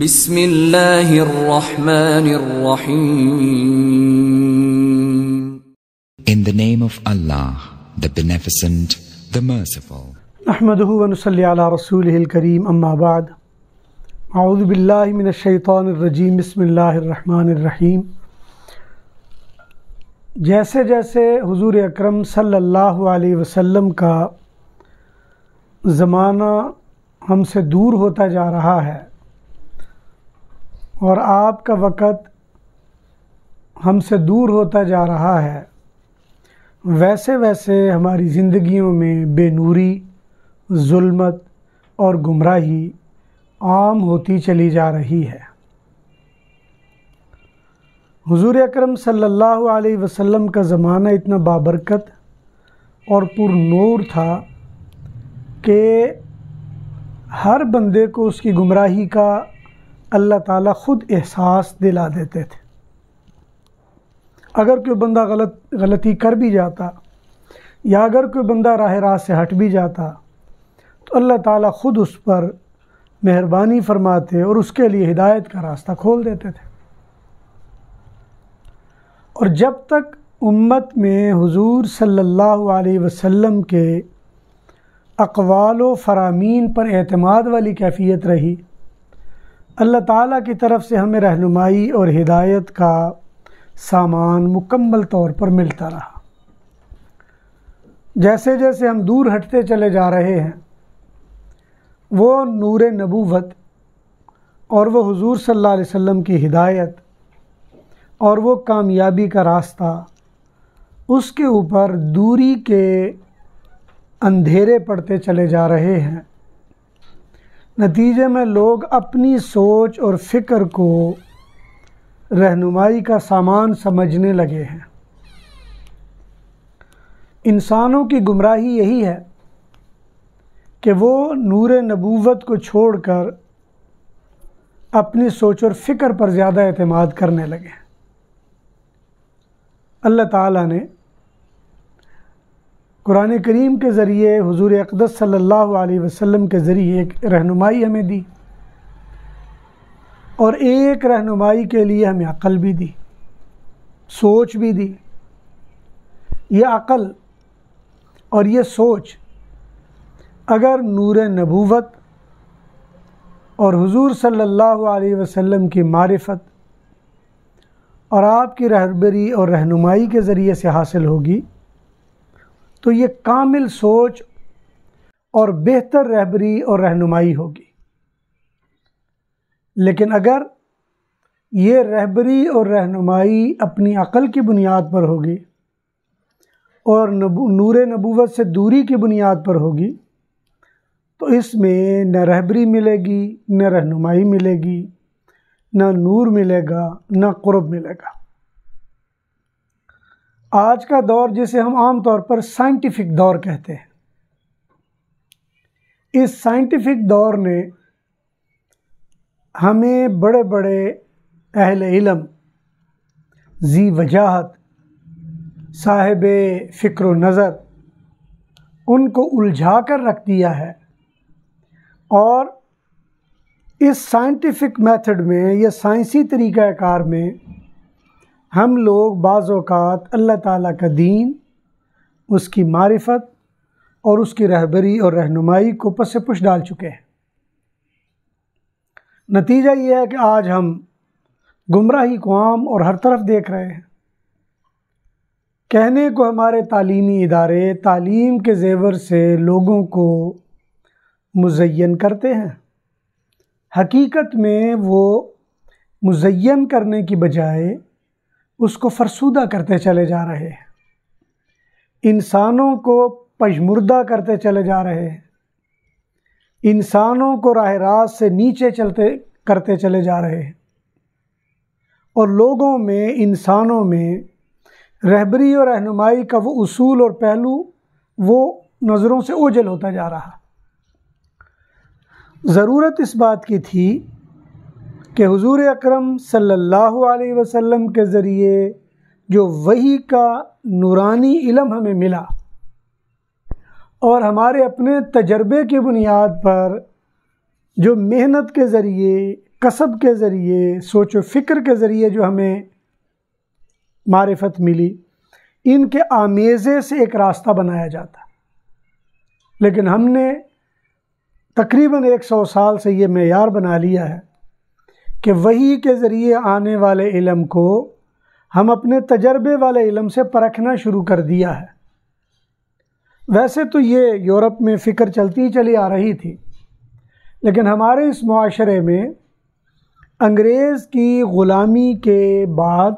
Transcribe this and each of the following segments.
بسم اللہ الرحمن الرحیم. In the name of Allah, the Beneficent, the Merciful. نحمده ونصلی علی رسولہ الکریم، اما بعد. اعوذ باللہ من الشیطان الرجیم، بسم اللہ الرحمن الرحیم. جیسے جیسے حضور اکرم صلی اللہ علیہ وسلم کا زمانہ ہم سے دور ہوتا جا رہا ہے اور آپ کا وقت ہم سے دور ہوتا جا رہا ہے، ویسے ویسے ہماری زندگیوں میں بے نوری، ظلمت اور گمراہی عام ہوتی چلی جا رہی ہے. حضور اکرم صلی اللہ علیہ وسلم کا زمانہ اتنا بابرکت اور پر نور تھا کہ ہر بندے کو اس کی گمراہی کا اللہ تعالیٰ خود احساس دلا دیتے تھے. اگر کوئی بندہ غلطی کر بھی جاتا یا اگر کوئی بندہ راہ راست سے ہٹ بھی جاتا تو اللہ تعالیٰ خود اس پر مہربانی فرماتے اور اس کے لیے ہدایت کا راستہ کھول دیتے تھے. اور جب تک امت میں حضور صلی اللہ علیہ وسلم کے اقوال و فرامین پر اعتماد والی کیفیت رہی، اللہ تعالیٰ کی طرف سے ہمیں رہنمائی اور ہدایت کا سامان مکمل طور پر ملتا رہا. جیسے جیسے ہم دور ہٹتے چلے جا رہے ہیں، وہ نور نبوت اور وہ حضور صلی اللہ علیہ وسلم کی ہدایت اور وہ کامیابی کا راستہ، اس کے اوپر دوری کے اندھیرے پڑتے چلے جا رہے ہیں. نتیجے میں لوگ اپنی سوچ اور فکر کو رہنمائی کا سامان سمجھنے لگے ہیں. انسانوں کی گمراہی یہی ہے کہ وہ نور نبوت کو چھوڑ کر اپنی سوچ اور فکر پر زیادہ اعتماد کرنے لگے. اللہ تعالیٰ نے قرآن کریم کے ذریعے حضور اقدس صلی اللہ علیہ وسلم کے ذریعے ایک رہنمائی ہمیں دی، اور ایک رہنمائی کے لیے ہمیں عقل بھی دی، سوچ بھی دی. یہ عقل اور یہ سوچ اگر نور نبوت اور حضور صلی اللہ علیہ وسلم کی معرفت اور آپ کی رہبری اور رہنمائی کے ذریعے سے حاصل ہوگی تو یہ کامل سوچ اور بہتر رہبری اور رہنمائی ہوگی. لیکن اگر یہ رہبری اور رہنمائی اپنی عقل کی بنیاد پر ہوگی اور نور نبوت سے دوری کی بنیاد پر ہوگی تو اس میں نہ رہبری ملے گی، نہ رہنمائی ملے گی، نہ نور ملے گا، نہ قرب ملے گا. آج کا دور جسے ہم عام طور پر سائنٹیفک دور کہتے ہیں، اس سائنٹیفک دور نے ہمیں بڑے بڑے اہل علم، ذی وجاہت، صاحب فکر و نظر، ان کو الجھا کر رکھ دیا ہے. اور اس سائنٹیفک میتھڈ میں یا سائنسی طریقہ کار میں ہم لوگ بعض اوقات اللہ تعالیٰ کا دین، اس کی معرفت اور اس کی رہبری اور رہنمائی کو پس پش ڈال چکے ہیں. نتیجہ یہ ہے کہ آج ہم گمراہی کو عام اور ہر طرف دیکھ رہے ہیں. کہنے کو ہمارے تعلیمی ادارے تعلیم کے زیور سے لوگوں کو مزین کرتے ہیں، حقیقت میں وہ مزین کرنے کی بجائے اس کو فرسودہ کرتے چلے جا رہے ہیں. انسانوں کو پژمردہ کرتے چلے جا رہے ہیں، انسانوں کو راہ راست سے نیچے کرتے چلے جا رہے ہیں، اور لوگوں میں، انسانوں میں رہبری اور رہنمائی کا وہ اصول اور پہلو وہ نظروں سے اوجھل ہوتا جا رہا. ضرورت اس بات کی تھی کہ حضور اکرم صلی اللہ علیہ وسلم کے ذریعے جو وحی کا نورانی علم ہمیں ملا اور ہمارے اپنے تجربے کی بنیاد پر جو محنت کے ذریعے، کسب کے ذریعے، سوچ و فکر کے ذریعے جو ہمیں معرفت ملی، ان کے آمیزے سے ایک راستہ بنایا جاتا، لیکن ہم نے تقریباً 100 سال سے یہ معیار بنا لیا ہے کہ وحی کے ذریعے آنے والے علم کو ہم اپنے تجربے والے علم سے پرکھنا شروع کر دیا ہے۔ ویسے تو یہ یورپ میں فکر چلتی چلی آ رہی تھی، لیکن ہمارے اس معاشرے میں انگریز کی غلامی کے بعد،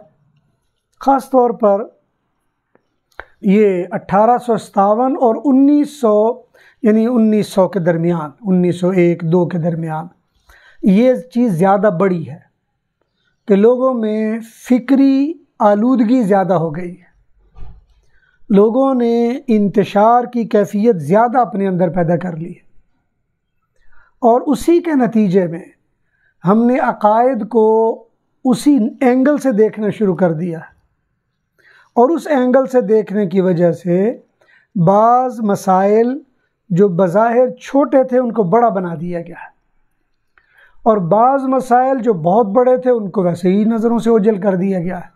خاص طور پر یہ 1857 اور 1900 کے درمیان، 1901-2 کے درمیان یہ چیز زیادہ بڑی ہے کہ لوگوں میں فکری آلودگی زیادہ ہو گئی ہے، لوگوں نے انتشار کی کیفیت زیادہ اپنے اندر پیدا کر لی ہے، اور اسی کے نتیجے میں ہم نے عقائد کو اسی اینگل سے دیکھنا شروع کر دیا ہے، اور اس اینگل سے دیکھنے کی وجہ سے بعض مسائل جو بظاہر چھوٹے تھے ان کو بڑا بنا دیا گیا ہے، اور بعض مسائل جو بہت بڑے تھے ان کو ویسے ہی نظروں سے اوجھل کر دیا گیا ہے۔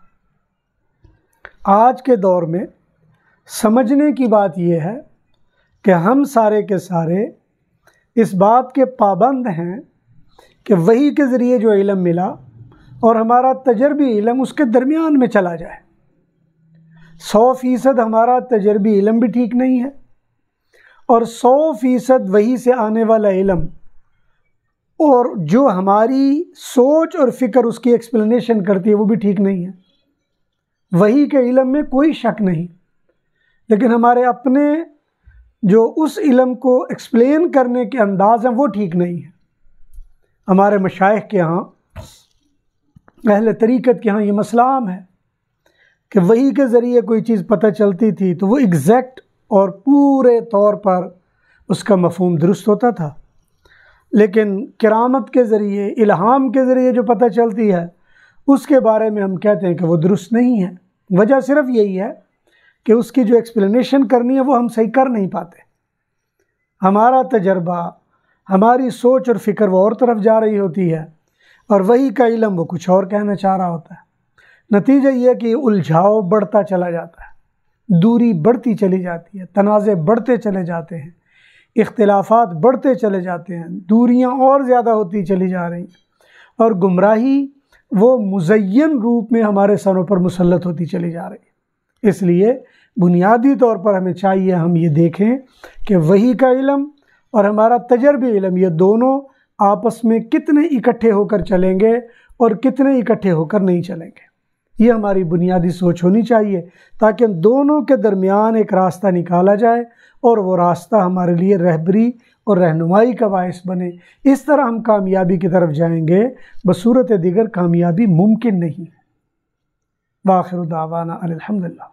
آج کے دور میں سمجھنے کی بات یہ ہے کہ ہم سارے کے سارے اس بات کے پابند ہیں کہ وحی کے ذریعے جو علم ملا اور ہمارا تجربی علم اس کے درمیان میں چلا جائے۔ 100% ہمارا تجربی علم بھی ٹھیک نہیں ہے، اور 100% وحی سے آنے والا علم اور جو ہماری سوچ اور فکر اس کی ایکسپلینیشن کرتی ہے وہ بھی ٹھیک نہیں ہے۔ وحی کے علم میں کوئی شک نہیں، لیکن ہمارے اپنے جو اس علم کو ایکسپلین کرنے کے انداز ہیں وہ ٹھیک نہیں ہیں۔ ہمارے مشائخ کے ہاں، اہل طریقت کے ہاں یہ مسئلہ عام ہے کہ وحی کے ذریعے کوئی چیز پتہ چلتی تھی تو وہ ایگزیکٹ اور پورے طور پر اس کا مفہوم درست ہوتا تھا، لیکن کرامت کے ذریعے، الہام کے ذریعے جو پتہ چلتی ہے اس کے بارے میں ہم کہتے ہیں کہ وہ درست نہیں ہے۔ وجہ صرف یہی ہے کہ اس کی جو ایکسپلینیشن کرنی ہے وہ ہم صحیح کر نہیں پاتے، ہمارا تجربہ، ہماری سوچ اور فکر وہ اور طرف جا رہی ہوتی ہے، اور وحی کا علم وہ کچھ اور کہنا چاہ رہا ہوتا ہے۔ نتیجہ یہ کہ الجھاؤ بڑھتا چلا جاتا ہے، دوری بڑھتی چلی جاتی ہے، تنازع بڑھتے چلے جاتے ہیں، اختلافات بڑھتے چلے جاتے ہیں، دوریاں اور زیادہ ہوتی چلی جا رہی ہیں، اور گمراہی وہ مزین روپ میں ہمارے سروں پر مسلط ہوتی چلی جا رہی ہے۔ اس لیے بنیادی طور پر ہمیں چاہیے ہم یہ دیکھیں کہ وحی کا علم اور ہمارا تجربی علم یہ دونوں آپس میں کتنے اکٹھے ہو کر چلیں گے اور کتنے اکٹھے ہو کر نہیں چلیں گے۔ یہ ہماری بنیادی سوچ ہونی چاہیے تاکہ ان دونوں کے درمیان ایک راستہ نکالا جائے اور وہ راستہ ہمارے لیے رہبری اور رہنمائی کا باعث بنے۔ اس طرح ہم کامیابی کی طرف جائیں گے، بصورت دیگر کامیابی ممکن نہیں ہے۔ وآخر دعوانا الحمدللہ۔